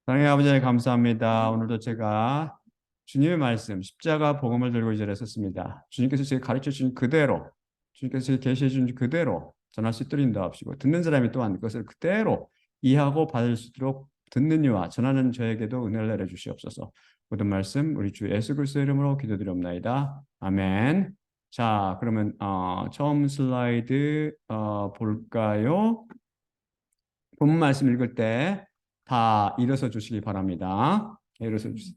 사랑의 아버지 하나님 감사합니다. 오늘도 제가 주님의 말씀 십자가 복음을 들고 이 자리에 섰습니다. 주님께서 제게 가르쳐 주신 그대로, 주님께서 제게 계시해 주신 그대로 전할 수 있도록 인도하시고, 듣는 사람이 또한 그것을 그대로 이해하고 받을 수 있도록 듣는 이와 전하는 저에게도 은혜를 내려 주시옵소서. 모든 말씀 우리 주 예수 그리스도의 이름으로 기도드리옵나이다. 아멘. 자, 그러면 처음 슬라이드 볼까요? 본문 말씀 읽을 때 다 일어서 주시기 바랍니다. 일어서 주세요.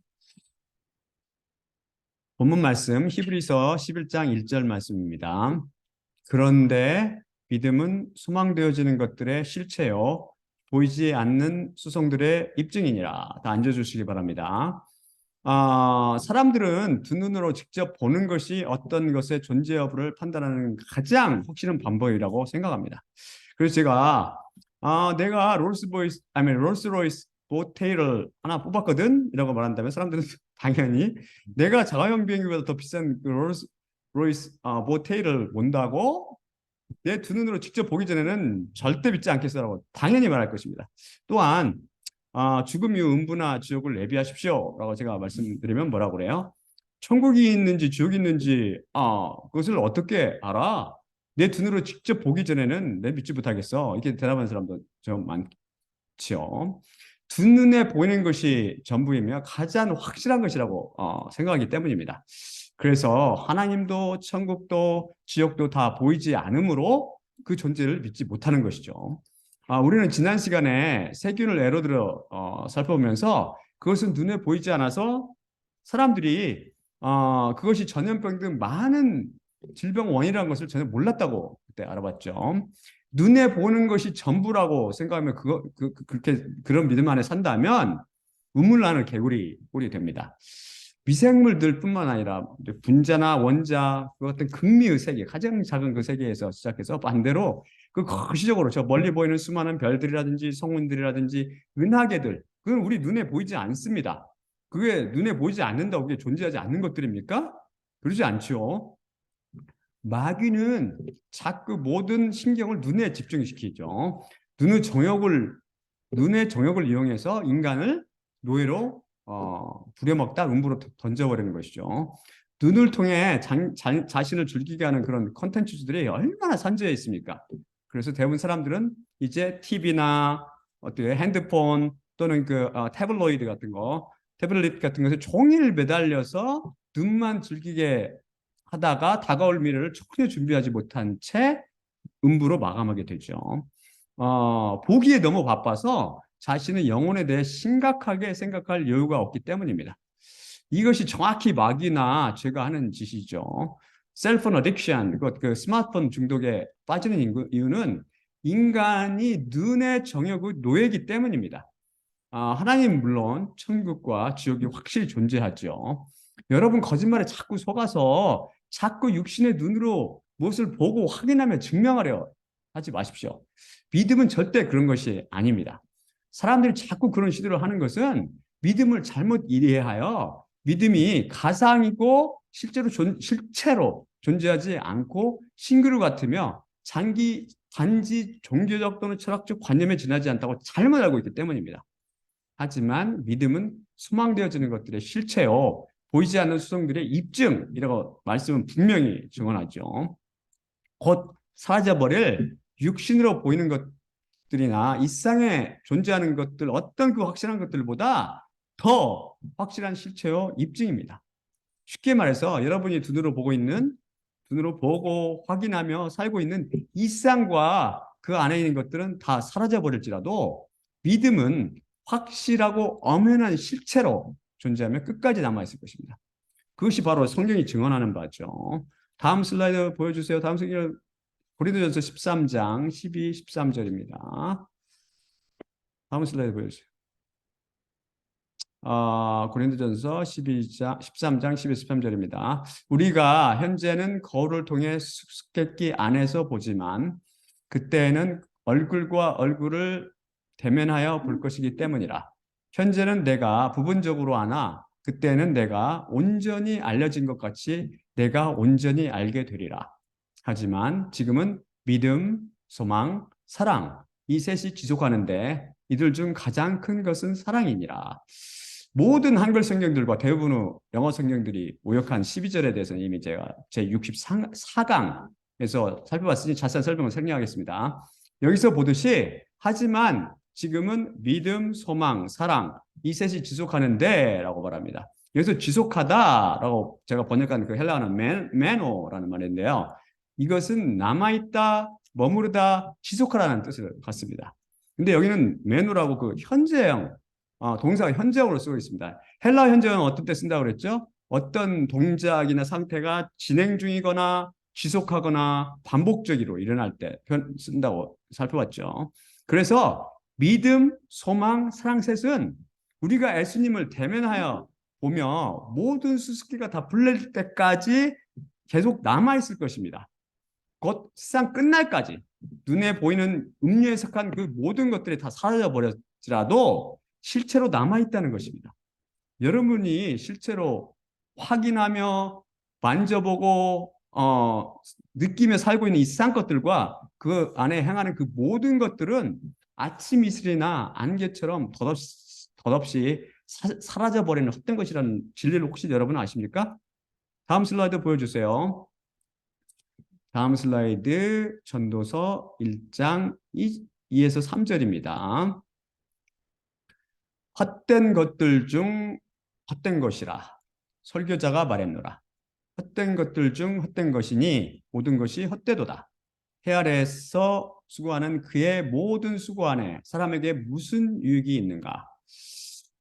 본문 말씀 히브리서 11장 1절 말씀입니다. 그런데 믿음은 소망되어지는 것들의 실체요 보이지 않는 수송들의 입증이니라. 다 앉아주시기 바랍니다. 사람들은 두 눈으로 직접 보는 것이 어떤 것의 존재 여부를 판단하는 가장 확실한 방법이라고 생각합니다. 그래서 제가 내가 롤스로이스 보테이를 하나 뽑았거든 이라고 말한다면 사람들은 당연히 내가 자가용 비행기보다 더 비싼 그 롤스로이스 보테이를 본다고 내 두 눈으로 직접 보기 전에는 절대 믿지 않겠어라고 당연히 말할 것입니다. 또한 죽음 이후 음부나 지옥을 예비하십시오라고 제가 말씀드리면 뭐라고 그래요? 천국이 있는지 지옥이 있는지 그것을 어떻게 알아? 내 눈으로 직접 보기 전에는 내 믿지 못하겠어. 이렇게 대답하는 사람도 좀 많죠. 두 눈에 보이는 것이 전부이며 가장 확실한 것이라고 생각하기 때문입니다. 그래서 하나님도 천국도 지옥도 다 보이지 않으므로 그 존재를 믿지 못하는 것이죠. 우리는 지난 시간에 세균을 예로 들어 살펴보면서 그것은 눈에 보이지 않아서 사람들이 그것이 전염병 등 많은 질병 원인이라는 것을 전혀 몰랐다고 그때 알아봤죠. 눈에 보는 것이 전부라고 생각하면 그렇게 그런 믿음 안에 산다면 우물나는 개구리 꼴이 됩니다. 미생물들뿐만 아니라 분자나 원자 그 어떤 극미의 세계 가장 작은 그 세계에서 시작해서 반대로 그 거시적으로 저 멀리 보이는 수많은 별들이라든지 성운들이라든지 은하계들 그건 우리 눈에 보이지 않습니다. 그게 눈에 보이지 않는다고 그게 존재하지 않는 것들입니까? 그러지 않죠. 마귀는 자꾸 모든 신경을 눈에 집중시키죠. 눈의 정욕을 눈의 정욕을 이용해서 인간을 노예로 부려먹다 음부로 던져버리는 것이죠. 눈을 통해 자신을 즐기게 하는 그런 컨텐츠들이 얼마나 산재해 있습니까? 그래서 대부분 사람들은 이제 TV나 어떻게 핸드폰 또는 태블로이드 같은 거, 태블릿 같은 것에 종일 매달려서 눈만 즐기게 하다가 다가올 미래를 전혀 준비하지 못한 채 음부로 마감하게 되죠. 보기에 너무 바빠서 자신의 영혼에 대해 심각하게 생각할 여유가 없기 때문입니다. 이것이 정확히 마귀나 죄가 하는 짓이죠. 셀폰 어딕션, 그 스마트폰 중독에 빠지는 이유는 인간이 눈의 정욕의 노예이기 때문입니다. 하나님 물론 천국과 지옥이 확실히 존재하죠. 여러분 거짓말에 자꾸 속아서 자꾸 육신의 눈으로 무엇을 보고 확인하며 증명하려 하지 마십시오. 믿음은 절대 그런 것이 아닙니다. 사람들이 자꾸 그런 시도를 하는 것은 믿음을 잘못 이해하여 믿음이 가상이고 실체로 존재하지 않고 싱그루 같으며 단지 종교적 또는 철학적 관념에 지나지 않다고 잘못 알고 있기 때문입니다. 하지만 믿음은 소망되어지는 것들의 실체요 보이지 않는 수성들의 입증이라고 말씀은 분명히 증언하죠. 곧 사라져버릴 육신으로 보이는 것들이나 일상에 존재하는 것들 어떤 그 확실한 것들보다 더 확실한 실체요 입증입니다. 쉽게 말해서 여러분이 눈으로 보고 확인하며 살고 있는 일상과 그 안에 있는 것들은 다 사라져 버릴지라도 믿음은 확실하고 엄연한 실체로 존재하며 끝까지 남아 있을 것입니다. 그것이 바로 성경이 증언하는 바죠. 다음 슬라이드 보여주세요. 다음 성경 고린도전서 13장 12, 13절입니다. 다음 슬라이드 보여주세요. 고린도전서 13장 12, 13절입니다. 우리가 현재는 거울을 통해 수수께끼 안에서 보지만 그때는 얼굴과 얼굴을 대면하여 볼 것이기 때문이라. 현재는 내가 부분적으로 아나 그때는 내가 온전히 알려진 것 같이 내가 온전히 알게 되리라. 하지만 지금은 믿음, 소망, 사랑 이 셋이 지속하는데 이들 중 가장 큰 것은 사랑이니라. 모든 한글 성경들과 대부분의 영어 성경들이 오역한 12절에 대해서는 이미 제가 제 64강에서 살펴봤으니 자세한 설명을 생략하겠습니다. 여기서 보듯이 하지만 지금은 믿음, 소망, 사랑 이 셋이 지속하는데 라고 말합니다. 여기서 지속하다라고 제가 번역한 그 헬라어는 메노라는 말인데요. 이것은 남아있다, 머무르다, 지속하라는 뜻을 갖습니다. 근데 여기는 메노라고 그 현재형 동사가 현재형으로 쓰고 있습니다. 헬라 현재형은 어떤 때 쓴다고 그랬죠? 어떤 동작이나 상태가 진행 중이거나 지속하거나 반복적으로 일어날 때 쓴다고 살펴봤죠. 그래서 믿음, 소망, 사랑 셋은 우리가 예수님을 대면하여 보며 모든 수수께가 다 풀릴 때까지 계속 남아있을 것입니다. 곧 세상 끝날까지 눈에 보이는 음료에 속한 그 모든 것들이 다 사라져 버렸지라도 실체로 남아있다는 것입니다. 여러분이 실제로 확인하며 만져보고 느끼며 살고 있는 이 세상 것들과 그 안에 행하는 그 모든 것들은 아침 이슬이나 안개처럼 덧없이 사라져 버리는 헛된 것이라는 진리를 혹시 여러분 아십니까? 다음 슬라이드 보여주세요. 다음 슬라이드 전도서 1장 2에서 3절입니다. 헛된 것들 중 헛된 것이라 설교자가 말했노라. 헛된 것들 중 헛된 것이니 모든 것이 헛되도다. 해 아래에서 수고하는 그의 모든 수고 안에 사람에게 무슨 유익이 있는가?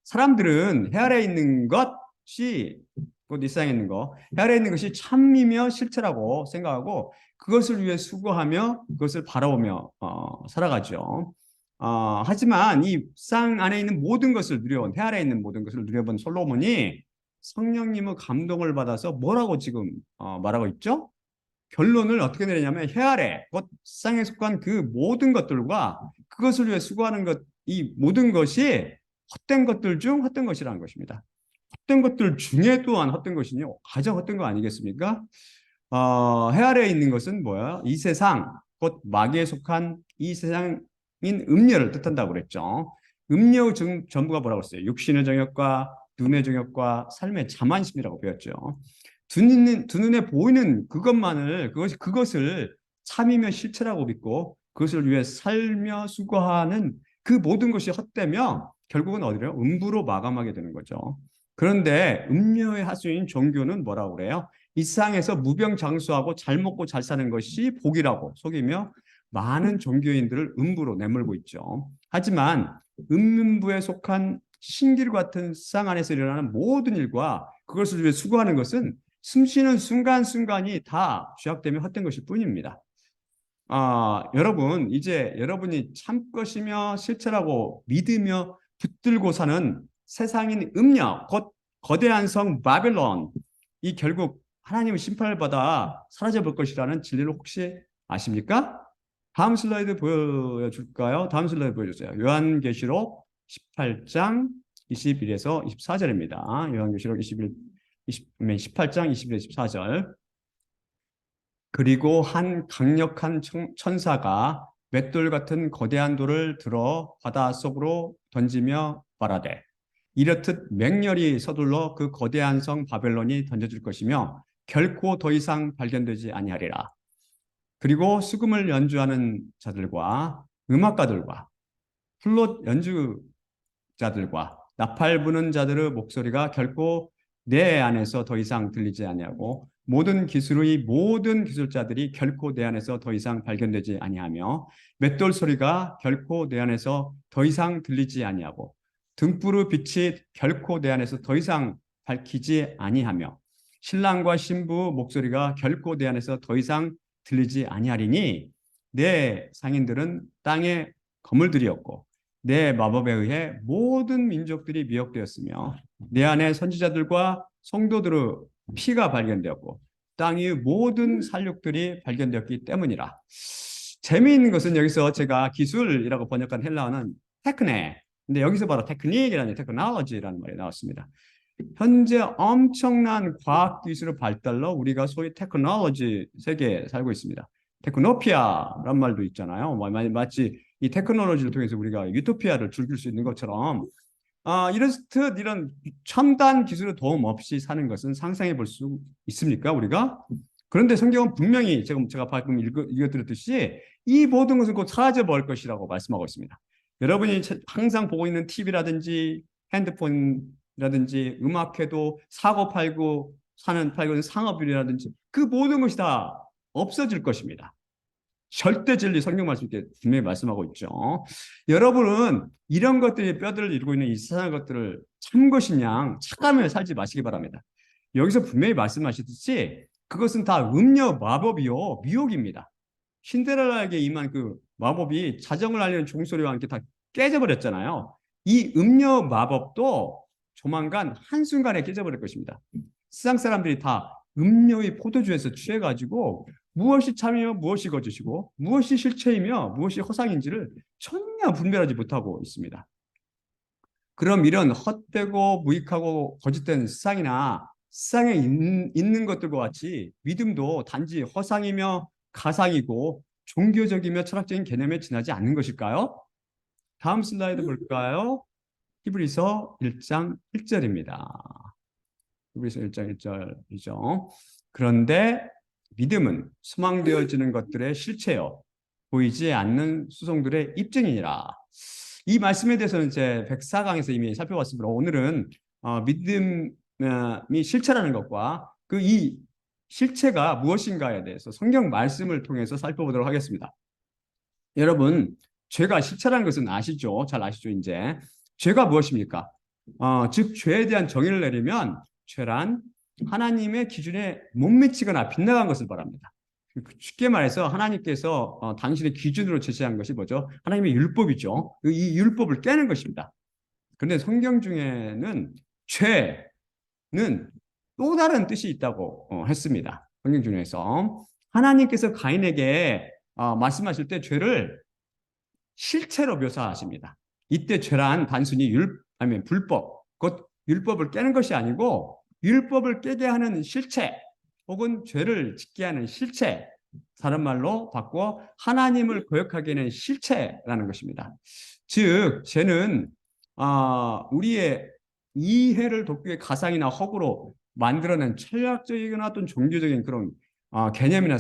사람들은 해 아래에 있는 것이 곧 이 세상에 있는 거, 해 아래에 있는 것이 참이며 실체라고 생각하고 그것을 위해 수고하며 그것을 바라보며 살아가죠. 하지만 이 쌍 안에 있는 모든 것을 누려본 해 아래에 있는 모든 것을 누려본 솔로몬이 성령님의 감동을 받아서 뭐라고 지금 말하고 있죠? 결론을 어떻게 내리냐면 해 아래 곧 쌍에 속한 그 모든 것들과 그것을 위해 수고하는 것, 이 모든 것이 헛된 것들 중 헛된 것이라는 것입니다. 헛된 것들 중에 또한 헛된 것이요 가장 헛된 거 아니겠습니까? 해 아래에 있는 것은 뭐야? 이 세상, 곧 마귀에 속한 이 세상인 음녀를 뜻한다고 그랬죠. 음녀의 전부가 뭐라고 했어요? 육신의 정욕과 눈의 정욕과 삶의 자만심이라고 배웠죠. 두 눈에 보이는 그것을 참이며 실체라고 믿고 그것을 위해 살며 수고하는 그 모든 것이 헛되며 결국은 어디래요? 음부로 마감하게 되는 거죠. 그런데 음녀의 하수인 종교는 뭐라고 그래요? 이 세상에서 무병장수하고 잘 먹고 잘 사는 것이 복이라고 속이며 많은 종교인들을 음부로 내몰고 있죠. 하지만 음부에 속한 신길 같은 세상 안에서 일어나는 모든 일과 그것을 위해 수고하는 것은 숨쉬는 순간순간이 다 죄악되며 헛된 것일 뿐입니다. 여러분, 이제 여러분이 참 것이며 실체라고 믿으며 붙들고 사는 세상인 음녀, 곧 거대한 성 바벨론, 이 결국 하나님의 심판을 받아 사라져 볼 것이라는 진리를 혹시 아십니까? 다음 슬라이드 보여줄까요? 다음 슬라이드 보여주세요. 요한계시록 18장 21에서 24절입니다. 요한계시록 18장 21에서 24절. 그리고 한 강력한 천사가 맷돌 같은 거대한 돌을 들어 바다 속으로 던지며 말하되 이렇듯 맹렬히 서둘러 그 거대한 성 바벨론이 던져질 것이며 결코 더 이상 발견되지 아니하리라. 그리고 수금을 연주하는 자들과 음악가들과 플룻 연주자들과 나팔 부는 자들의 목소리가 결코 내 안에서 더 이상 들리지 아니하고 모든 기술의 모든 기술자들이 결코 내 안에서 더 이상 발견되지 아니하며 맷돌 소리가 결코 내 안에서 더 이상 들리지 아니하고 등불의 빛이 결코 내 안에서 더 이상 밝히지 아니하며 신랑과 신부 목소리가 결코 내 안에서 더 이상 들리지 아니하리니 내 상인들은 땅의 거물들이었고 내 마법에 의해 모든 민족들이 미혹되었으며 내 안에 선지자들과 성도들의 피가 발견되었고 땅의 모든 살육들이 발견되었기 때문이라. 재미있는 것은 여기서 제가 기술이라고 번역한 헬라어는 테크네, 근데 여기서 바로 테크닉이라는 테크놀로지라는 말이 나왔습니다. 현재 엄청난 과학기술의 발달로 우리가 소위 테크놀로지 세계에 살고 있습니다. 테크노피아란 말도 있잖아요. 마치 이 테크놀로지를 통해서 우리가 유토피아를 즐길 수 있는 것처럼 이렇듯 이런 첨단 기술의 도움 없이 사는 것은 상상해 볼 수 있습니까, 우리가? 그런데 성경은 분명히 제가 방금 읽어드렸듯이 이 모든 것은 곧 사라져 버릴 것이라고 말씀하고 있습니다. 여러분이 항상 보고 있는 TV라든지 핸드폰이라든지 음악회도 사고 팔고 팔고 상업이라든지 그 모든 것이 다 없어질 것입니다. 절대 진리 성경 말씀 때 분명히 말씀하고 있죠. 여러분은 이런 것들이 뼈들을 이루고 있는 이 세상 것들을 참것이냐 착각하며 살지 마시기 바랍니다. 여기서 분명히 말씀하시듯이 그것은 다 음녀 마법이요 미혹입니다. 신데렐라에게 임한 그 마법이 자정을 알리는 종소리와 함께 다 깨져버렸잖아요. 이 음녀 마법도 조만간 한순간에 깨져버릴 것입니다. 세상 사람들이 다 음료의 포도주에서 취해가지고 무엇이 참이며 무엇이 거짓이고 무엇이 실체이며 무엇이 허상인지를 전혀 분별하지 못하고 있습니다. 그럼 이런 헛되고 무익하고 거짓된 세상이나 세상에 있는 것들과 같이 믿음도 단지 허상이며 가상이고 종교적이며 철학적인 개념에 지나지 않는 것일까요? 다음 슬라이드 볼까요? 히브리서 1장 1절입니다. 히브리서 1장 1절이죠. 그런데 믿음은 소망되어지는 것들의 실체요 보이지 않는 수송들의 입증이니라. 이 말씀에 대해서는 이제 104강에서 이미 살펴봤습니다. 오늘은 믿음이 실체라는 것과 그 이 실체가 무엇인가에 대해서 성경 말씀을 통해서 살펴보도록 하겠습니다. 여러분, 죄가 실체라는 것은 아시죠? 잘 아시죠? 이제 죄가 무엇입니까? 즉 죄에 대한 정의를 내리면 죄란 하나님의 기준에 못 미치거나 빗나간 것을 말합니다. 쉽게 말해서 하나님께서 당신의 기준으로 제시한 것이 뭐죠? 하나님의 율법이죠. 이 율법을 깨는 것입니다. 그런데 성경 중에는 죄는 또 다른 뜻이 있다고 했습니다. 성경 중에서 하나님께서 가인에게 말씀하실 때 죄를 실체로 묘사하십니다. 이때 죄란 단순히 아니면 불법, 곧 율법을 깨는 것이 아니고 율법을 깨게 하는 실체 혹은 죄를 짓게 하는 실체, 다른 말로 바꿔 하나님을 거역하게 하는 실체라는 것입니다. 즉 죄는 우리의 이해를 돕기 위해 가상이나 허구로 만들어낸 철학적이거나 어떤 종교적인 그런 개념이나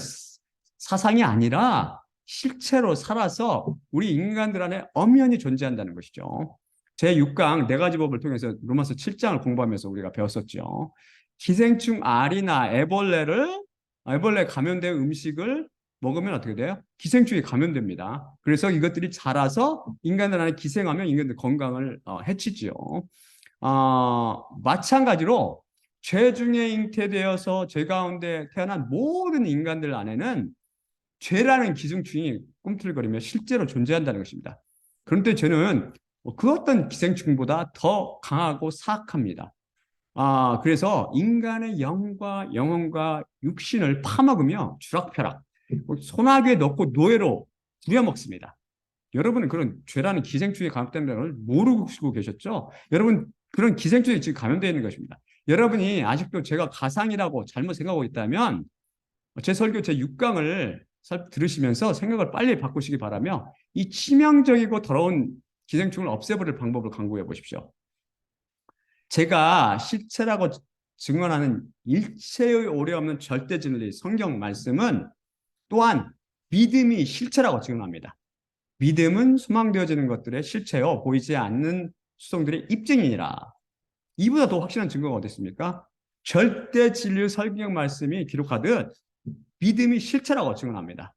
사상이 아니라 실체로 살아서 우리 인간들 안에 엄연히 존재한다는 것이죠. 제6강 네 가지 법을 통해서 로마서 7장을 공부하면서 우리가 배웠었죠. 기생충 알이나 애벌레 감염된 음식을 먹으면 어떻게 돼요? 기생충이 감염됩니다. 그래서 이것들이 자라서 인간들 안에 기생하면 인간들 건강을 해치지요. 마찬가지로 죄 중에 잉태되어서 죄 가운데 태어난 모든 인간들 안에는 죄라는 기생충이 꿈틀거리며 실제로 존재한다는 것입니다. 그런데 죄는 그 어떤 기생충보다 더 강하고 사악합니다. 그래서 인간의 영과 영혼과 육신을 파먹으며 주락펴락, 소나기에 넣고 노예로 부려먹습니다. 여러분은 그런 죄라는 기생충에 감염된다는 걸 모르고 계셨죠? 여러분 그런 기생충이 지금 감염되어 있는 것입니다. 여러분이 아직도 제가 가상이라고 잘못 생각하고 있다면 제 설교 제6강을 들으시면서 생각을 빨리 바꾸시기 바라며 이 치명적이고 더러운 기생충을 없애버릴 방법을 강구해 보십시오. 제가 실체라고 증언하는 일체의 오래 없는 절대 진리 성경 말씀은 또한 믿음이 실체라고 증언합니다. 믿음은 소망되어지는 것들의 실체요 보이지 않는 수송들의 입증이니라. 이보다 더 확실한 증거가 어디 있습니까? 절대 진리의 성경 말씀이 기록하듯 믿음이 실체라고 증언합니다.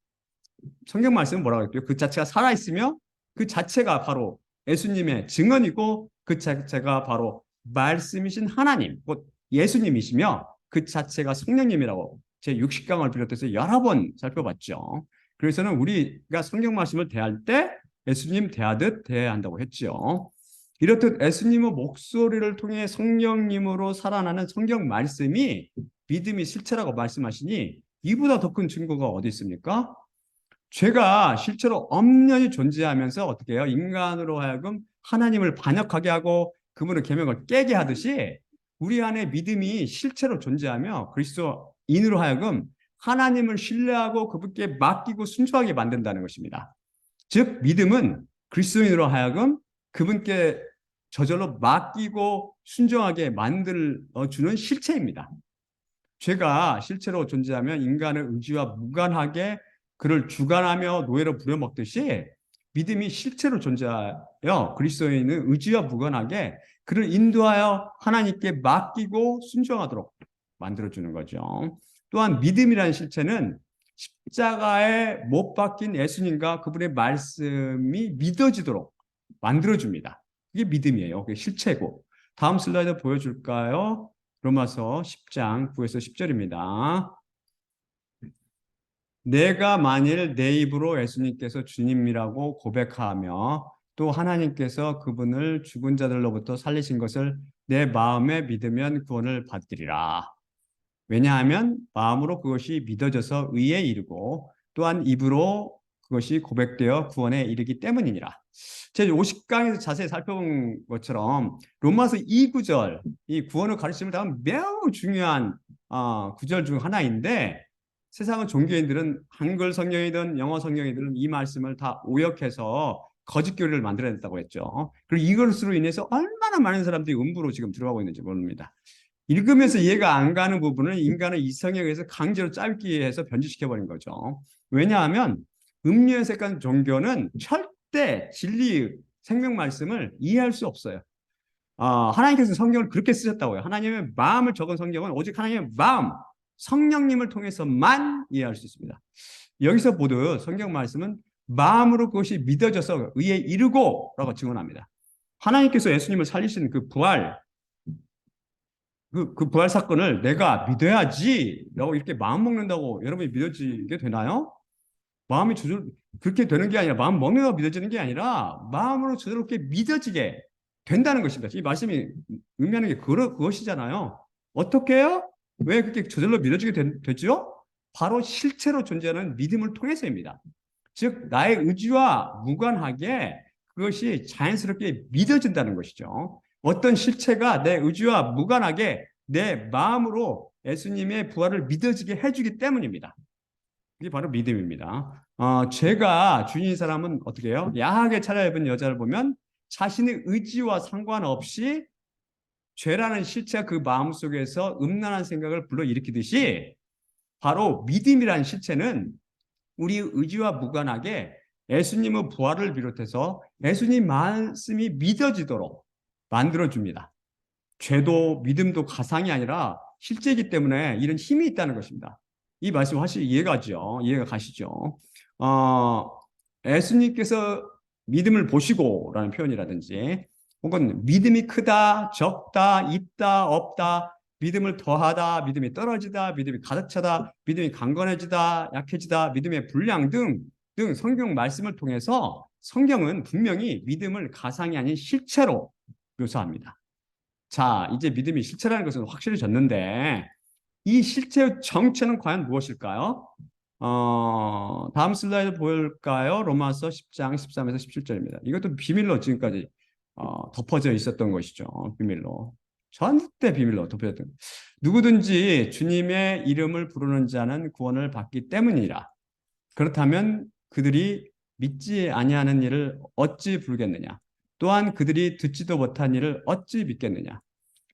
성경 말씀은 뭐라고 했고요? 그 자체가 살아있으며 그 자체가 바로 예수님의 증언이고 그 자체가 바로 말씀이신 하나님, 곧 예수님이시며 그 자체가 성령님이라고 제60강을 비롯해서 여러 번 살펴봤죠. 그래서는 우리가 성경 말씀을 대할 때 예수님 대하듯 대해야 한다고 했죠. 이렇듯 예수님의 목소리를 통해 성령님으로 살아나는 성경 말씀이 믿음이 실체라고 말씀하시니 이보다 더 큰 증거가 어디 있습니까? 죄가 실제로 엄연히 존재하면서 어떻게 해요? 인간으로 하여금 하나님을 반역하게 하고 그분의 계명을 깨게 하듯이 우리 안에 믿음이 실체로 존재하며 그리스도인으로 하여금 하나님을 신뢰하고 그분께 맡기고 순종하게 만든다는 것입니다. 즉 믿음은 그리스도인으로 하여금 그분께 저절로 맡기고 순종하게 만들어주는 실체입니다. 죄가 실체로 존재하면 인간의 의지와 무관하게 그를 주관하며 노예로 부려먹듯이 믿음이 실체로 존재하여 그리스도인은 의지와 무관하게 그를 인도하여 하나님께 맡기고 순종하도록 만들어주는 거죠. 또한 믿음이라는 실체는 십자가에 못 박힌 예수님과 그분의 말씀이 믿어지도록 만들어줍니다. 그게 믿음이에요. 그게 실체고. 다음 슬라이드 보여줄까요? 로마서 10장 9에서 10절입니다. 내가 만일 내 입으로 예수님께서 주님이라고 고백하며 또 하나님께서 그분을 죽은 자들로부터 살리신 것을 내 마음에 믿으면 구원을 받으리라. 왜냐하면 마음으로 그것이 믿어져서 의에 이르고 또한 입으로 그것이 고백되어 구원에 이르기 때문이니라. 제 50강에서 자세히 살펴본 것처럼 로마서 2구절, 이 구원을 가르침을 담은 매우 중요한 구절 중 하나인데 세상의 종교인들은 한글 성경이든 영어 성경이든 이 말씀을 다 오역해서 거짓 교리를 만들어냈다고 했죠. 그리고 이것으로 인해서 얼마나 많은 사람들이 음부로 지금 들어가고 있는지 모릅니다. 읽으면서 이해가 안 가는 부분을 인간의 이성에 의해서 강제로 짧게 해서 변질시켜버린 거죠. 왜냐하면 음료에 색간 종교는 절대 진리 생명 말씀을 이해할 수 없어요. 하나님께서 성경을 그렇게 쓰셨다고요. 하나님의 마음을 적은 성경은 오직 하나님의 마음, 성령님을 통해서만 이해할 수 있습니다. 여기서 보듯 성경 말씀은 마음으로 그것이 믿어져서 의에 이르고 라고 증언합니다. 하나님께서 예수님을 살리신 그 부활, 그 부활 사건을 내가 믿어야지 라고 이렇게 마음 먹는다고 여러분이 믿어지게 되나요? 마음이 그렇게 되는 게 아니라 마음 먹는다고 믿어지는 게 아니라 마음으로 저절롭게 믿어지게 된다는 것입니다. 이 말씀이 의미하는 게 그것이잖아요. 어떻게 해요? 왜 그렇게 저절로 믿어지게 되죠? 바로 실체로 존재하는 믿음을 통해서입니다. 즉 나의 의지와 무관하게 그것이 자연스럽게 믿어진다는 것이죠. 어떤 실체가 내 의지와 무관하게 내 마음으로 예수님의 부활을 믿어지게 해주기 때문입니다. 이게 바로 믿음입니다. 죄가 주인인 사람은 어떻게 해요? 야하게 차려입은 여자를 보면 자신의 의지와 상관없이 죄라는 실체가 그 마음속에서 음란한 생각을 불러일으키듯이 바로 믿음이라는 실체는 우리 의지와 무관하게 예수님의 부활을 비롯해서 예수님 말씀이 믿어지도록 만들어줍니다. 죄도 믿음도 가상이 아니라 실제이기 때문에 이런 힘이 있다는 것입니다. 이 말씀 사실 이해가 가시죠? 예수님께서 믿음을 보시고라는 표현이라든지 혹은 믿음이 크다, 적다, 있다, 없다, 믿음을 더하다, 믿음이 떨어지다, 믿음이 가득 차다, 믿음이 강건해지다, 약해지다, 믿음의 분량 등 성경 말씀을 통해서 성경은 분명히 믿음을 가상이 아닌 실체로 묘사합니다. 자, 이제 믿음이 실체라는 것은 확실해졌는데 이 실체의 정체는 과연 무엇일까요? 다음 슬라이드 볼까요? 로마서 10장 13에서 17절입니다. 이것도 비밀로 지금까지 덮어져 있었던 것이죠. 비밀로. 절대 비밀로 덮여졌던. 누구든지 주님의 이름을 부르는 자는 구원을 받기 때문이라. 그렇다면 그들이 믿지 아니하는 일을 어찌 부르겠느냐? 또한 그들이 듣지도 못한 일을 어찌 믿겠느냐?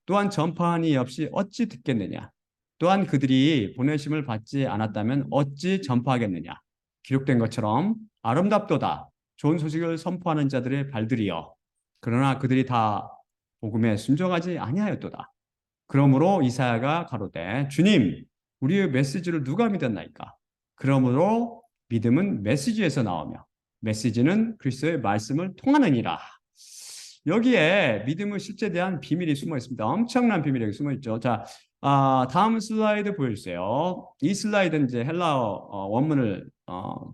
또한 전파한 이 없이 어찌 듣겠느냐? 또한 그들이 보내심을 받지 않았다면 어찌 전파하겠느냐? 기록된 것처럼 아름답도다. 좋은 소식을 선포하는 자들의 발들이여. 그러나 그들이 다 복음에 순종하지 아니하였도다. 그러므로 이사야가 가로되 주님 우리의 메시지를 누가 믿었나이까? 그러므로 믿음은 메시지에서 나오며 메시지는 그리스도의 말씀을 통하느니라. 여기에 믿음의 실제에 대한 비밀이 숨어 있습니다. 엄청난 비밀이 숨어 있죠. 자, 다음 슬라이드 보여주세요. 이 슬라이드는 이제 헬라어 원문을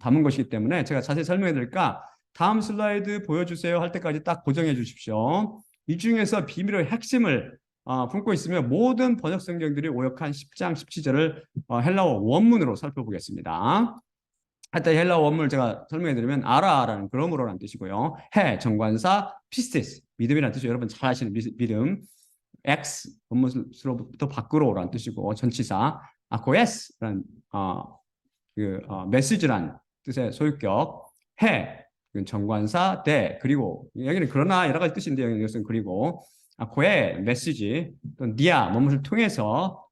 담은 것이기 때문에 제가 자세히 설명해 드릴까? 다음 슬라이드 보여주세요 할 때까지 딱 고정해 주십시오. 이 중에서 비밀의 핵심을 품고 있으며 모든 번역 성경들이 오역한 10장 17절을 헬라어 원문으로 살펴보겠습니다. 하여튼 헬라어 원문을 제가 설명해 드리면 아라라는 그러므로라는 뜻이고요. 정관사 피스티스 믿음이라는 뜻이죠. 여러분 잘 아시는 믿음. X 원문으로부터 밖으로라는 뜻이고 전치사 아코에스라는 메시지란 뜻의 소유격 이건 정관사 대 그리고 여기는 그러나 여러 가지 뜻인데 이것은 그리고 아코의 메시지 또는 디아 뭐뭇을 통해서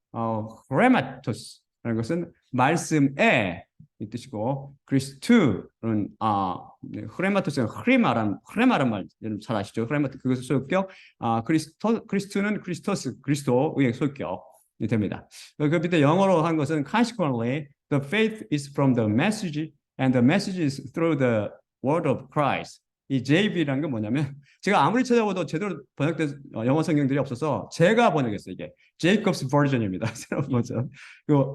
크레마토스라는 것은 말씀에 이 뜻이고 그리스투는 크레마토스는 크레마란 말 여러분 잘 아시죠? 크레마토 그것의 소유격 그리스투는 크리스토스 그리스도의 소유격이 됩니다. 그 밑에 영어로 한 것은 consequently the faith is from the message and the message is through the word of Christ. 이 JB라는 건 뭐냐면 제가 아무리 찾아봐도 제대로 번역된 영어 성경들이 없어서 제가 번역했어요. 이게 제이콥스 버전입니다. 새로운 버전.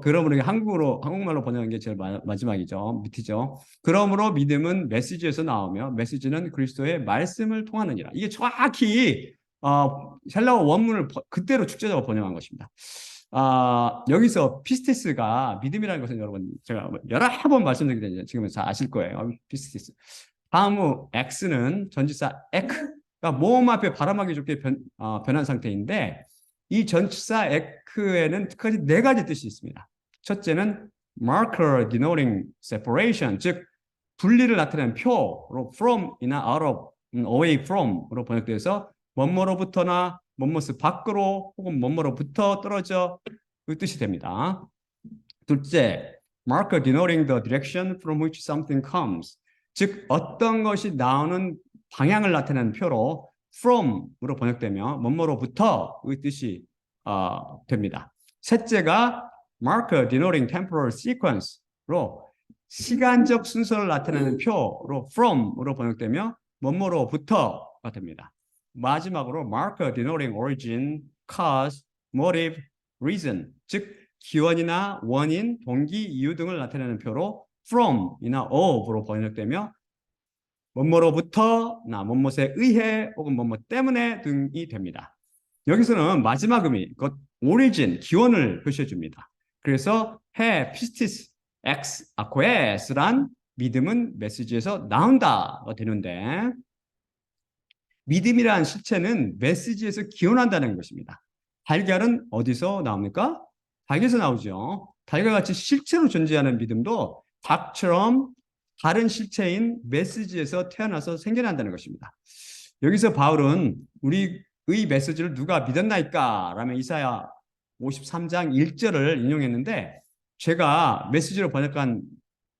그러므로 한국말로 번역한 게 제일 마지막이죠. 밑이죠. 그러므로 믿음은 메시지에서 나오며 메시지는 그리스도의 말씀을 통하느니라. 이게 정확히 헬라어 원문을 그대로 축제적으로 번역한 것입니다. 여기서 피스티스가 믿음이라는 것은 여러분 제가 여러 번 말씀드리게 되죠. 지금은 다 아실 거예요. 피스티스. 다음 X는 전치사 에크가 모음 앞에 발음하기 좋게 변한 상태인데 이 전치사 에크에는 특히 네 가지 뜻이 있습니다. 첫째는 marker denoting separation, 즉 분리를 나타내는 표로 from이나 out of, away from으로 번역돼서 뭐뭐로부터나 뭐뭇을 밖으로 혹은 뭐뭐로부터 떨어져 그 뜻이 됩니다. 둘째, marker denoting the direction from which something comes. 즉 어떤 것이 나오는 방향을 나타내는 표로 from으로 번역되며 뭐뭐로부터의 뜻이 됩니다. 셋째가 marker denoting temporal sequence로 시간적 순서를 나타내는 표로 from으로 번역되며 뭐뭐로부터가 됩니다. 마지막으로 marker denoting origin, cause, motive, reason, 즉 기원이나 원인, 동기, 이유 등을 나타내는 표로 from이나 of로 번역되며 뭐뭐로부터나 뭐뭐에 의해 혹은 뭐뭐 때문에 등이 됩니다. 여기서는 마지막 의미, origin, 기원을 표시해 줍니다. 그래서 he pistis ex aques란 믿음은 메시지에서 나온다가 되는데 믿음이란 실체는 메시지에서 기원한다는 것입니다. 달걀은 어디서 나옵니까? 닭에서 나오죠. 달걀같이 실체로 존재하는 믿음도 닭처럼 다른 실체인 메시지에서 태어나서 생겨난다는 것입니다. 여기서 바울은 우리의 메시지를 누가 믿었나이까? 라며 이사야 53장 1절을 인용했는데 제가 메시지로 번역한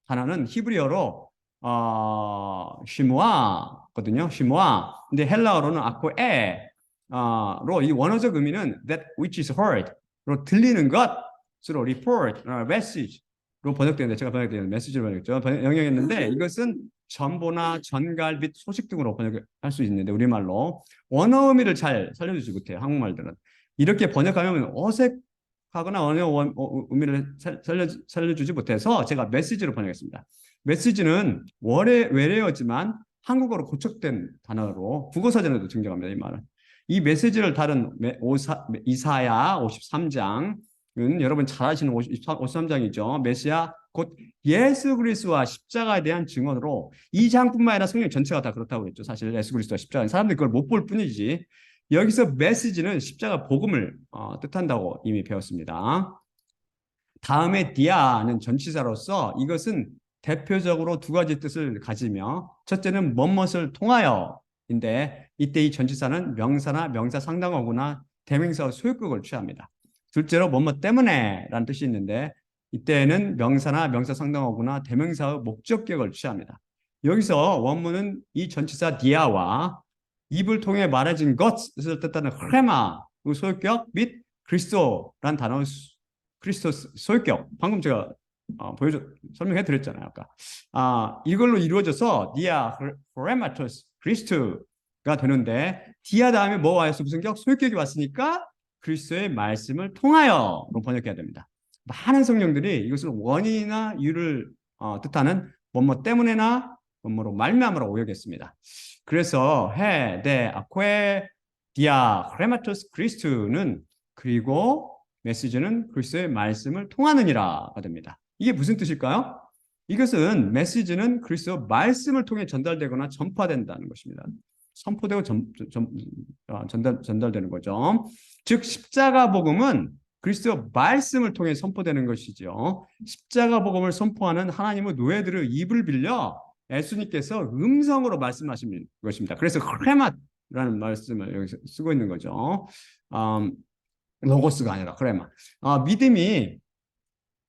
단어는 히브리어로 시모아거든요. 시모아. 근데 헬라어로는 아코에로 이 원어적 의미는 that which is heard로 들리는 것으로 report, message로 번역되는데 제가 번역되는 메시지로 번역했죠. 영역했는데 이것은 전보나 전갈 및 소식 등으로 번역할 수 있는데 우리말로 원어 의미를 잘 살려주지 못해요. 한국말들은 이렇게 번역하면 어색하거나 원어 의미를 살려주지 못해서 제가 메시지로 번역했습니다. 메시지는 외래어지만 한국어로 고척된 단어로 국어사전에도 등장합니다. 이 말은. 이 메시지를 다룬 이사야 53장은 여러분 잘 아시는 53장이죠. 메시아 곧 예수 그리스도와 십자가에 대한 증언으로 이 장뿐만 아니라 성경 전체가 다 그렇다고 했죠. 사실 예수 그리스도와 십자가 사람들이 그걸 못 볼 뿐이지. 여기서 메시지는 십자가 복음을 뜻한다고 이미 배웠습니다. 다음에 디아는 전치사로서 이것은 대표적으로 두 가지 뜻을 가지며 첫째는 뭐뭇을 통하여인데 이때 이 전치사는 명사나 명사 상당어구나 대명사 소유격을 취합니다. 둘째로 뭐뭐 때문에 라는 뜻이 있는데 이때는 명사나 명사 상당어구나 대명사의 목적격을 취합니다. 여기서 원문은 이 전치사 디아와 입을 통해 말해진 것을 뜻하는 크레마의 소유격 및 그리스도란 단어의 그리스도 소유격 방금 제가 설명해 드렸잖아요. 아까 이걸로 이루어져서 디아 크레마토스 그리스도가 되는데 디아 다음에 뭐 와서 무슨 격 소유격이 왔으니까 그리스도의 말씀을 통하여로 번역해야 됩니다. 많은 성경들이 이것을 원인이나 이유를 뜻하는 뭐뭐 때문에나 뭐뭐로 말미암으로 오역했습니다. 그래서 아코에 디아 크레마토스 그리스도는 그리고 메시지는 그리스도의 말씀을 통하느니라가 됩니다. 이게 무슨 뜻일까요? 이것은 메시지는 그리스도 말씀을 통해 전달되거나 전파된다는 것입니다. 선포되고 전달되는 거죠. 즉 십자가 복음은 그리스도 말씀을 통해 선포되는 것이죠. 십자가 복음을 선포하는 하나님의 노예들의 입을 빌려 예수님께서 음성으로 말씀하신 것입니다. 그래서 크레마라는 말씀을 여기서 쓰고 있는 거죠. 로고스가 아니라 크레마. 믿음이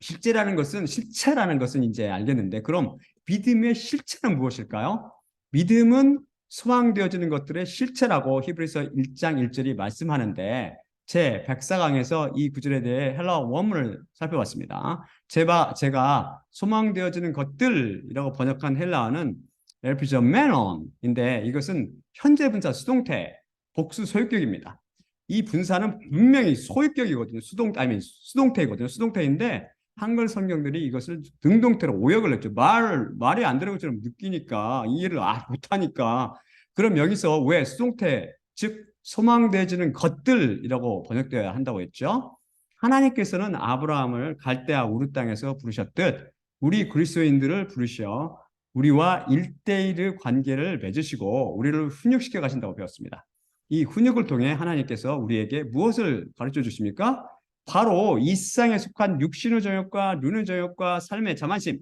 실체라는 것은 이제 알겠는데, 그럼 믿음의 실체는 무엇일까요? 믿음은 소망되어지는 것들의 실체라고 히브리서 1장 1절이 말씀하는데, 제 104강에서 이 구절에 대해 헬라어 원문을 살펴봤습니다. 제가 소망되어지는 것들이라고 번역한 헬라어는 엘피저메논인데, 이것은 현재 분사 수동태 복수 소유격입니다. 이 분사는 분명히 소유격이거든요. 수동태이거든요. 수동태인데 한글 성경들이 이것을 능동태로 오역을 했죠. 말이 안 되는 것처럼 느끼니까, 이해를 못하니까. 그럼 여기서 왜 수동태, 즉 소망되어지는 것들이라고 번역되어야 한다고 했죠? 하나님께서는 아브라함을 갈대아 우르 땅에서 부르셨듯 우리 그리스도인들을 부르셔 우리와 1대1의 관계를 맺으시고 우리를 훈육시켜 가신다고 배웠습니다. 이 훈육을 통해 하나님께서 우리에게 무엇을 가르쳐 주십니까? 바로 이 세상에 속한 육신의 정욕과 눈의 정욕과 삶의 자만심,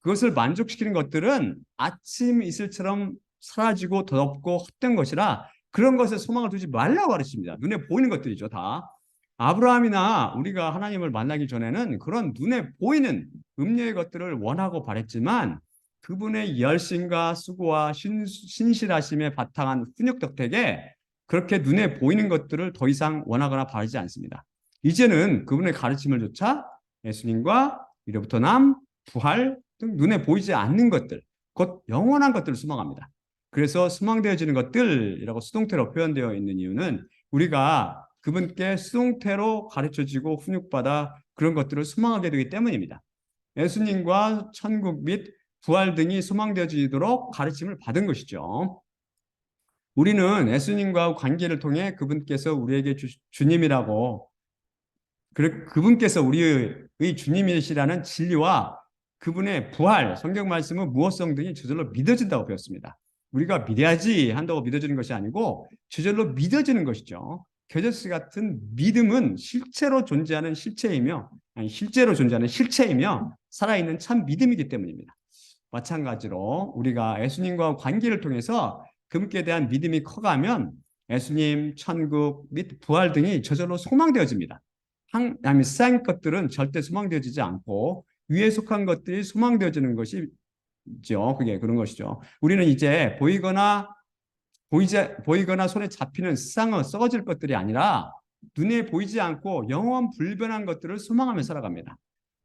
그것을 만족시키는 것들은 아침 이슬처럼 사라지고 더럽고 헛된 것이라 그런 것에 소망을 두지 말라고 가르칩니다. 눈에 보이는 것들이죠, 다. 아브라함이나 우리가 하나님을 만나기 전에는 그런 눈에 보이는 음료의 것들을 원하고 바랬지만, 그분의 열심과 수고와 신실하심에 바탕한 훈육 덕택에 그렇게 눈에 보이는 것들을 더 이상 원하거나 바라지 않습니다. 이제는 그분의 가르침을 조차 예수님과 위로부터 남, 부활 등 눈에 보이지 않는 것들, 곧 영원한 것들을 소망합니다. 그래서 소망되어지는 것들이라고 수동태로 표현되어 있는 이유는 우리가 그분께 수동태로 가르쳐지고 훈육받아 그런 것들을 소망하게 되기 때문입니다. 예수님과 천국 및 부활 등이 소망되어지도록 가르침을 받은 것이죠. 우리는 예수님과 관계를 통해 그분께서 우리에게 주님이라고, 그분께서 우리의 주님이시라는 진리와 그분의 부활, 성경 말씀은 무엇성 등이 저절로 믿어진다고 배웠습니다. 우리가 믿어야지 한다고 믿어지는 것이 아니고 저절로 믿어지는 것이죠. 겨자씨 같은 믿음은 실제로 존재하는 실체이며 살아있는 참 믿음이기 때문입니다. 마찬가지로 우리가 예수님과 관계를 통해서 그분께 대한 믿음이 커가면 예수님, 천국 및 부활 등이 저절로 소망되어집니다. 세상 것들은 절대 소망되어지지 않고 위에 속한 것들이 소망되어지는 것이죠. 그게 그런 것이죠. 우리는 이제 보이거나 손에 잡히는 세상은 썩어질 것들이 아니라 눈에 보이지 않고 영원 불변한 것들을 소망하며 살아갑니다.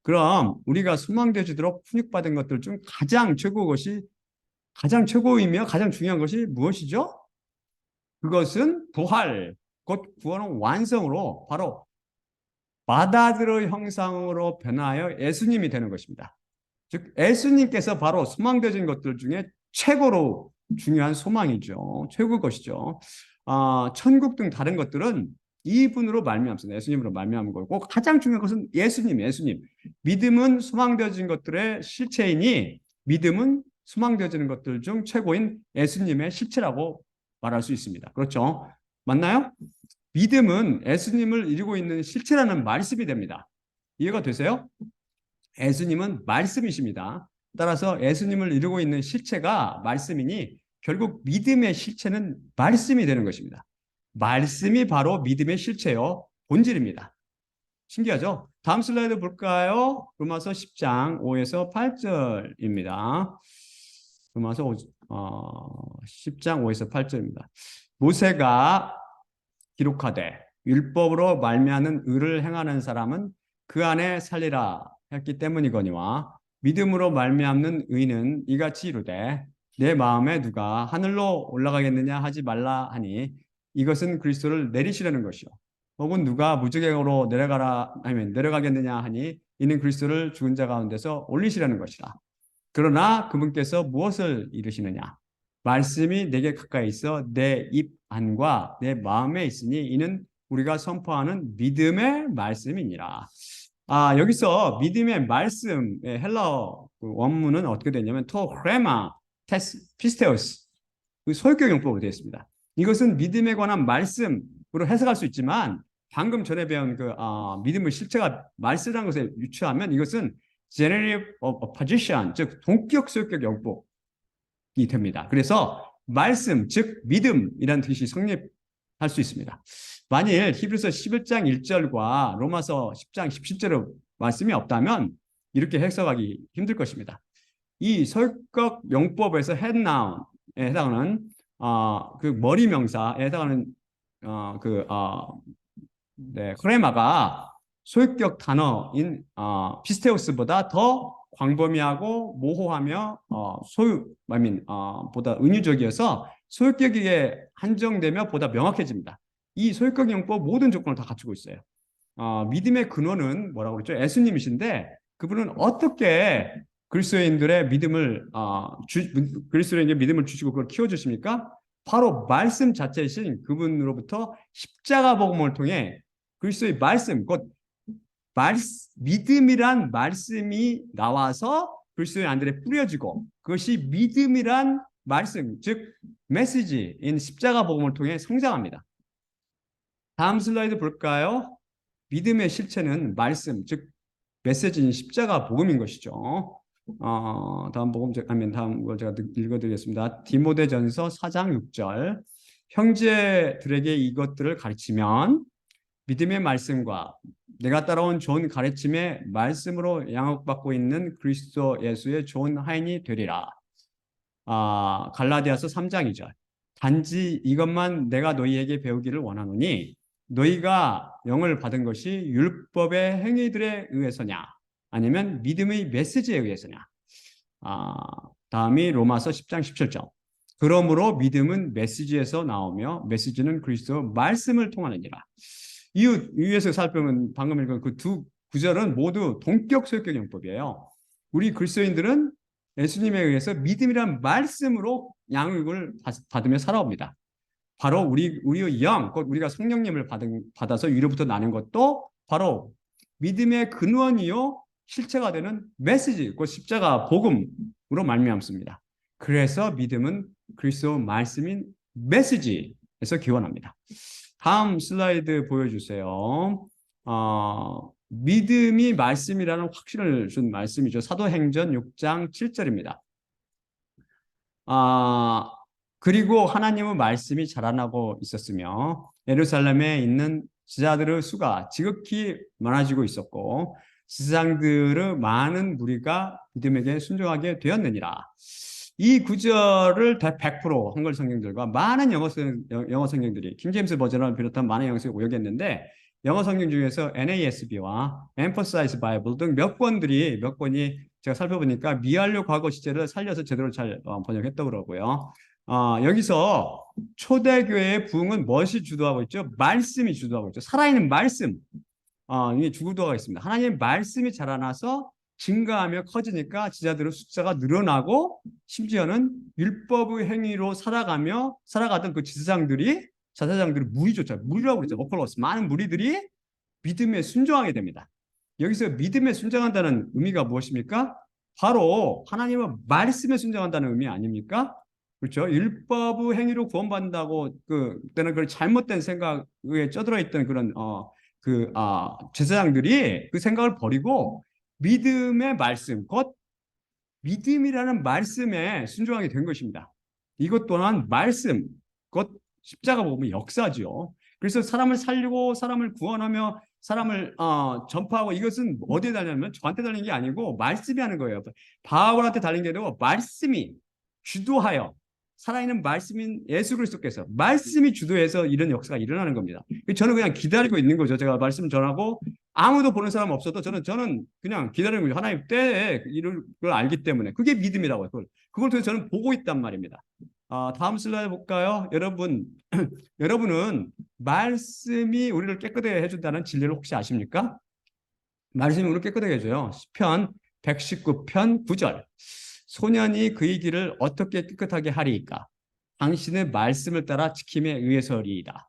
그럼 우리가 소망되어지도록 훈육받은 것들 중 가장 최고이며 가장 중요한 것이 무엇이죠? 그것은 부활, 곧 구원은 완성으로 바로 마다들의 형상으로 변하여 예수님이 되는 것입니다. 즉 예수님께서 바로 소망되어진 것들 중에 최고로 중요한 소망이죠. 최고 것이죠. 천국 등 다른 것들은 이분으로 말미암습니다. 예수님으로 말미암은 거고, 가장 중요한 것은 예수님. 믿음은 소망되어진 것들의 실체이니 믿음은 소망되어지는 것들 중 최고인 예수님의 실체라고 말할 수 있습니다. 그렇죠? 맞나요? 믿음은 예수님을 이루고 있는 실체라는 말씀이 됩니다. 이해가 되세요? 예수님은 말씀이십니다. 따라서 예수님을 이루고 있는 실체가 말씀이니 결국 믿음의 실체는 말씀이 되는 것입니다. 말씀이 바로 믿음의 실체요, 본질입니다. 신기하죠? 다음 슬라이드 볼까요? 로마서 10장 5에서 8절입니다. 로마서 10장 5에서 8절입니다. 모세가 기록하되 율법으로 말미암는 의를 행하는 사람은 그 안에 살리라 했기 때문이거니와 믿음으로 말미암는 의는 이같이 이르되 내 마음에 누가 하늘로 올라가겠느냐 하지 말라 하니 이것은 그리스도를 내리시려는 것이요 혹은 누가 무지개로 내려가겠느냐 하니 이는 그리스도를 죽은 자 가운데서 올리시려는 것이라. 그러나 그분께서 무엇을 이루시느냐? 말씀이 내게 가까이 있어 내 입 안과 내 마음에 있으니 이는 우리가 선포하는 믿음의 말씀이니라. 여기서 믿음의 말씀의 헬라어 원문은 어떻게 되냐면 토크레마 피스테오스, 소유격 용법으로 되어 있습니다. 이것은 믿음에 관한 말씀으로 해석할 수 있지만 방금 전에 배운 믿음의 실체가 말씀이라는 것에 유추하면 이것은 generative opposition, 즉 동격 소유격 용법이 됩니다. 그래서 말씀, 즉 믿음이라는 뜻이 성립할 수 있습니다. 만일 히브리서 11장 1절과 로마서 10장 17절의 말씀이 없다면 이렇게 해석하기 힘들 것입니다. 이 소유격 용법에서 head noun에 해당하는 그 머리 명사에 해당하는 크레마가 소유격 단어인 피스테우스보다 더 광범위하고 모호하며 보다 은유적이어서 소유격에 한정되며 보다 명확해집니다. 이 소유격 용법 모든 조건을 다 갖추고 있어요. 믿음의 근원은 뭐라고 그랬죠? 예수님이신데 그분은 어떻게 그리스도인들의 믿음을 그리스도인에게 믿음을 주시고 그걸 키워주십니까? 바로 말씀 자체이신 그분으로부터 십자가 복음을 통해 그리스도의 말씀, 곧 믿음이란 말씀이 나와서 그리스도의 안들에 뿌려지고 그것이 믿음이란 말씀, 즉 메시지인 십자가 복음을 통해 성장합니다. 다음 슬라이드 볼까요? 믿음의 실체는 말씀, 즉 메시지인 십자가 복음인 것이죠. 다음 걸 제가 읽어드리겠습니다. 디모데전서 4장 6절. 형제들에게 이것들을 가르치면 믿음의 말씀과 내가 따라온 좋은 가르침의 말씀으로 양육받고 있는 그리스도 예수의 좋은 하인이 되리라. 갈라디아서 3장 2절. 단지 이것만 내가 너희에게 배우기를 원하노니 너희가 영을 받은 것이 율법의 행위들에 의해서냐 아니면 믿음의 메시지에 의해서냐. 다음이 로마서 10장 17절. 그러므로 믿음은 메시지에서 나오며 메시지는 그리스도 말씀을 통하느니라. 이유에서 살펴보면 방금 읽은 그 두 구절은 모두 동격 소유격 용법이에요. 우리 그리스도인들은 예수님에 의해서 믿음이란 말씀으로 양육을 받으며 살아옵니다. 바로 우리의 영, 곧 우리가 성령님을 받아서 위로부터 나는 것도 바로 믿음의 근원이요 실체가 되는 메시지, 곧 십자가 복음으로 말미암습니다. 그래서 믿음은 그리스도 말씀인 메시지에서 기원합니다. 다음 슬라이드 보여주세요. 믿음이 말씀이라는 확신을 준 말씀이죠. 사도행전 6장 7절입니다. 그리고 하나님의 말씀이 자라나고 있었으며 예루살렘에 있는 제자들의 수가 지극히 많아지고 있었고 제사장들의 많은 무리가 믿음에게 순종하게 되었느니라. 이 구절을 100% 한글 성경들과 많은 영어 성경들이 킹제임스 버전을 비롯한 많은 영어 성경이 오역했는데 영어 성경 중에서 NASB와 Emphasize Bible 등 몇 권이 제가 살펴보니까 미완료 과거 시제를 살려서 제대로 잘 번역했다고 그러고요. 여기서 초대교회의 부흥은 무엇이 주도하고 있죠? 말씀이 주도하고 있죠. 살아있는 말씀. 이게 주도하고 있습니다. 하나님의 말씀이 자라나서 증가하며 커지니까 지자들의 숫자가 늘어나고 심지어는 율법의 행위로 살아가던 그 제사장들이 무리조차 무리라고 그러죠. 오컬로스 많은 무리들이 믿음에 순종하게 됩니다. 여기서 믿음에 순종한다는 의미가 무엇입니까? 바로 하나님의 말씀에 순종한다는 의미 아닙니까? 그렇죠. 율법의 행위로 구원받는다고 그때는 그 잘못된 생각에 쩌들어 있던 그런 제사장들이 그 생각을 버리고 믿음의 말씀, 곧 믿음이라는 말씀에 순종하게 된 것입니다. 이것 또한 말씀, 곧 십자가 복음의 역사죠. 그래서 사람을 살리고 사람을 구원하며 사람을 전파하고 이것은 어디에 달렸냐면 저한테 달린 게 아니고 말씀이 하는 거예요. 바울한테 달린 게 아니고 말씀이 주도하여 살아있는 말씀인 예수 그리스도께서 말씀이 주도해서 이런 역사가 일어나는 겁니다. 저는 그냥 기다리고 있는 거죠. 제가 말씀 전하고 아무도 보는 사람 없어도 저는 그냥 기다리는 거죠. 하나님 때에 이걸 알기 때문에 그게 믿음이라고요. 그걸 통해서 저는 보고 있단 말입니다. 다음 슬라이드 볼까요? 여러분은 말씀이 우리를 깨끗하게 해준다는 진리를 혹시 아십니까? 말씀이 우리를 깨끗하게 해줘요. 시편 119편 9절. 소년이 그의 길을 어떻게 깨끗하게 하리이까? 당신의 말씀을 따라 지킴에 의해서리이다.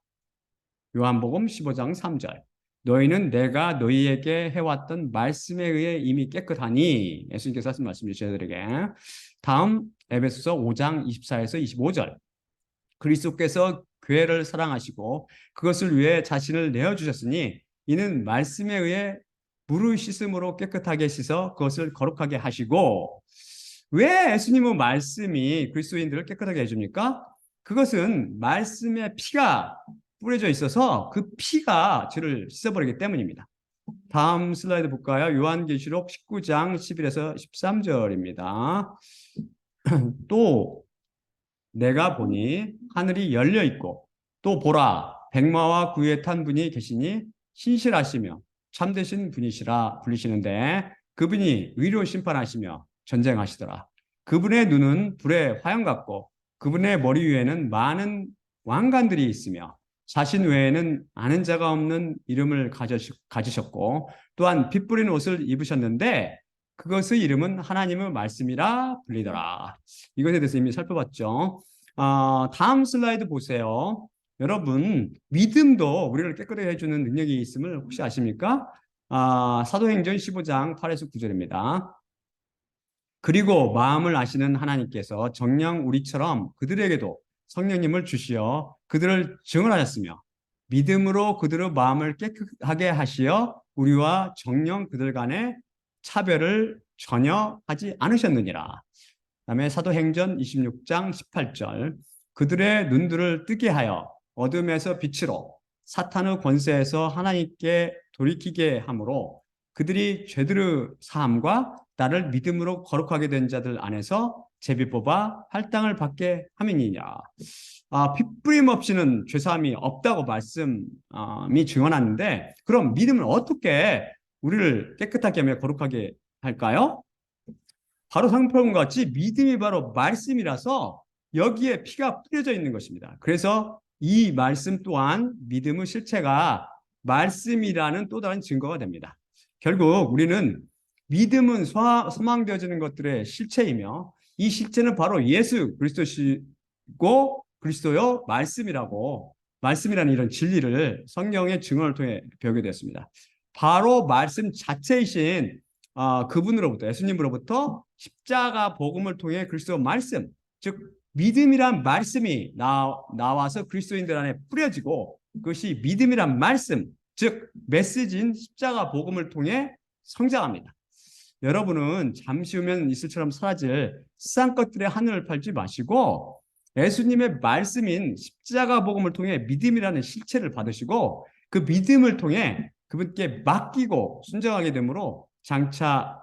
요한복음 15장 3절. 너희는 내가 너희에게 해왔던 말씀에 의해 이미 깨끗하니. 예수님께서 하신 말씀이죠, 저희들에게. 다음 에베소서 5장 24에서 25절. 그리스도께서 교회를 사랑하시고 그것을 위해 자신을 내어주셨으니 이는 말씀에 의해 물을 씻음으로 깨끗하게 씻어 그것을 거룩하게 하시고. 왜 예수님의 말씀이 그리스도인들을 깨끗하게 해줍니까? 그것은 말씀의 피가 뿌려져 있어서 그 피가 죄를 씻어버리기 때문입니다. 다음 슬라이드 볼까요? 요한계시록 19장 11에서 13절입니다. 또 내가 보니 하늘이 열려 있고 또 보라 백마와 구유에 탄 분이 계시니 신실하시며 참되신 분이시라 불리시는데 그분이 의로 심판하시며 전쟁하시더라. 그분의 눈은 불의 화양 같고 그분의 머리 위에는 많은 왕관들이 있으며 자신 외에는 아는 자가 없는 이름을 가지셨고 또한 빛 뿌린 옷을 입으셨는데 그것의 이름은 하나님의 말씀이라 불리더라. 이것에 대해서 이미 살펴봤죠. 다음 슬라이드 보세요. 여러분, 믿음도 우리를 깨끗하게 해주는 능력이 있음을 혹시 아십니까? 사도행전 15장 8에서 9절입니다. 그리고 마음을 아시는 하나님께서 정녕 우리처럼 그들에게도 성령님을 주시어 그들을 증언하셨으며 믿음으로 그들의 마음을 깨끗하게 하시어 우리와 정녕 그들 간에 차별을 전혀 하지 않으셨느니라. 그다음에 사도행전 26장 18절 그들의 눈들을 뜨게 하여 어둠에서 빛으로 사탄의 권세에서 하나님께 돌이키게 하므로 그들이 죄들의 사함과 나를 믿음으로 거룩하게 된 자들 안에서 제비 뽑아 할당을 받게 함이니라. 핏부림 없이는 죄사함이 없다고 말씀이 증언하는데 그럼 믿음은 어떻게 우리를 깨끗하게 하며 거룩하게 할까요? 바로 상표과 같이 믿음이 바로 말씀이라서 여기에 피가 뿌려져 있는 것입니다. 그래서 이 말씀 또한 믿음의 실체가 말씀이라는 또 다른 증거가 됩니다. 결국 우리는 믿음은 소망되어지는 것들의 실체이며 이 실체는 바로 예수 그리스도시고 그리스도요 말씀이라는 이런 진리를 성경의 증언을 통해 배우게 되었습니다. 바로 말씀 자체이신 그분으로부터 예수님으로부터 십자가 복음을 통해 그리스도 말씀 즉 믿음이란 말씀이 나와서 그리스도인들 안에 뿌려지고 그것이 믿음이란 말씀 즉 메시지인 십자가 복음을 통해 성장합니다. 여러분은 잠시 후면 이슬처럼 사라질 세상 것들의 하늘을 팔지 마시고 예수님의 말씀인 십자가 복음을 통해 믿음이라는 실체를 받으시고 그 믿음을 통해 그분께 맡기고 순종하게 되므로 장차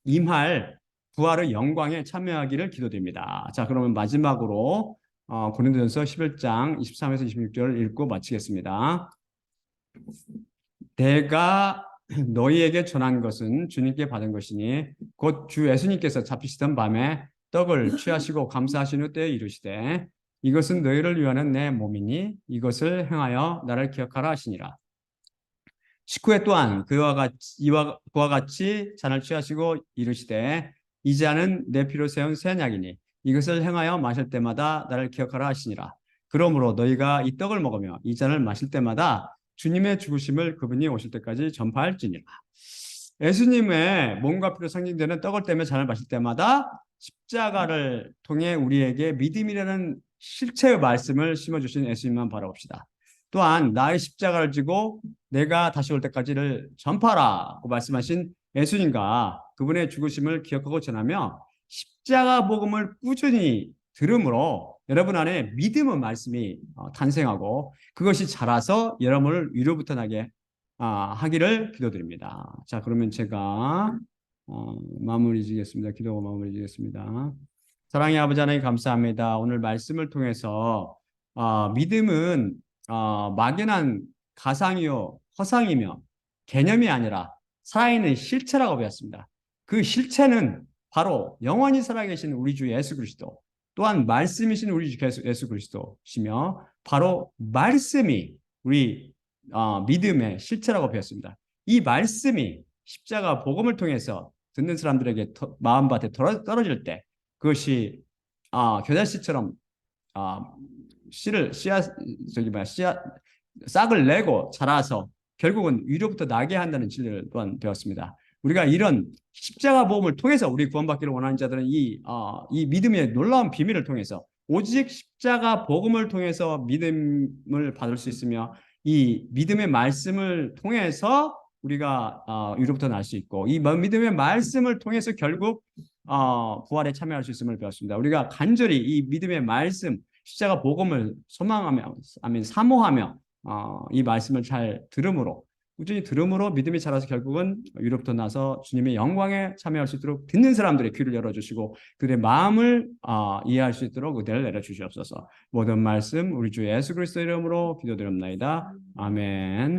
임할 부활의 영광에 참여하기를 기도드립니다. 자, 그러면 마지막으로 고린도전서 11장 23에서 26절을 읽고 마치겠습니다. 내가 너희에게 전한 것은 주님께 받은 것이니 곧 주 예수님께서 잡히시던 밤에 떡을 취하시고 감사하신 후 때에 이르시되 이것은 너희를 위하는 내 몸이니 이것을 행하여 나를 기억하라 하시니라. 식후에 또한 그와 같이 잔을 취하시고 이르시되 이 잔은 내 피로 세운 새 언약이니 이것을 행하여 마실 때마다 나를 기억하라 하시니라. 그러므로 너희가 이 떡을 먹으며 이 잔을 마실 때마다 주님의 죽으심을 그분이 오실 때까지 전파할지니라. 예수님의 몸과 피로 상징되는 떡을 떼며 잔을 마실 때마다 십자가를 통해 우리에게 믿음이라는 실체의 말씀을 심어주신 예수님만 바라봅시다. 또한 나의 십자가를 지고 내가 다시 올 때까지를 전파라고 말씀하신 예수님과 그분의 죽으심을 기억하고 전하며 십자가 복음을 꾸준히 들음으로 여러분 안에 믿음의 말씀이 탄생하고 그것이 자라서 여러분을 위로부터 나게 하기를 기도드립니다. 자, 그러면 제가 마무리 지겠습니다. 기도하고 마무리 지겠습니다. 사랑의 아버지 하나님 감사합니다. 오늘 말씀을 통해서 믿음은 막연한 가상이요 허상이며 개념이 아니라 살아있는 실체라고 배웠습니다. 그 실체는 바로 영원히 살아계신 우리 주 예수 그리스도 또한 말씀이신 우리 주 예수 그리스도시며 바로 말씀이 우리 믿음의 실체라고 배웠습니다. 이 말씀이 십자가 복음을 통해서 듣는 사람들에게 마음밭에 떨어질 때 그것이 겨자씨처럼 싹을 내고 자라서 결국은 위로부터 나게 한다는 진리를 또한 배웠습니다. 우리가 이런 십자가 복음을 통해서 우리 구원받기를 원하는 자들은 이 믿음의 놀라운 비밀을 통해서 오직 십자가 복음을 통해서 믿음을 받을 수 있으며 이 믿음의 말씀을 통해서 우리가 위로부터 날 수 있고 이 믿음의 말씀을 통해서 결국 부활에 참여할 수 있음을 배웠습니다. 우리가 간절히 이 믿음의 말씀, 십자가 복음을 소망하며, 아멘, 사모하며 이 말씀을 잘 들음으로 꾸준히 들음으로 믿음이 자라서 결국은 위로부터 나서 주님의 영광에 참여할 수 있도록 듣는 사람들의 귀를 열어주시고 그들의 마음을 이해할 수 있도록 은혜를 내려주시옵소서. 모든 말씀 우리 주 예수 그리스도 이름으로 기도드립나이다. 아멘.